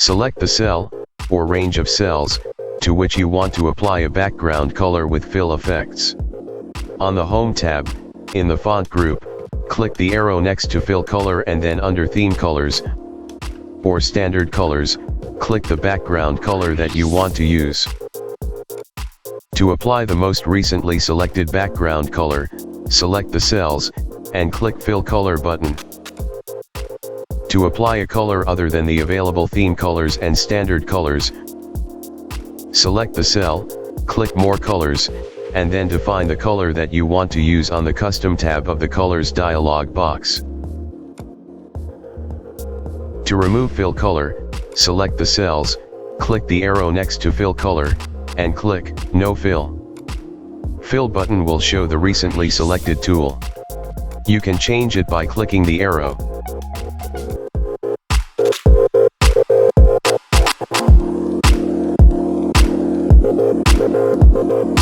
Select the cell, or range of cells, to which you want to apply a background color with fill effects. On the Home tab, in the font group, click the arrow next to Fill Color and then under Theme Colors, or Standard Colors, click the background color that you want to use. To apply the most recently selected background color, select the cells, and click Fill Color button. To apply a color other than the available theme colors and standard colors, select the cell, click More Colors, and then define the color that you want to use on the Custom tab of the Colors dialog box. To remove Fill Color, select the cells, click the arrow next to Fill Color, and click No Fill. Fill button will show the recently selected tool. You can change it by clicking the arrow.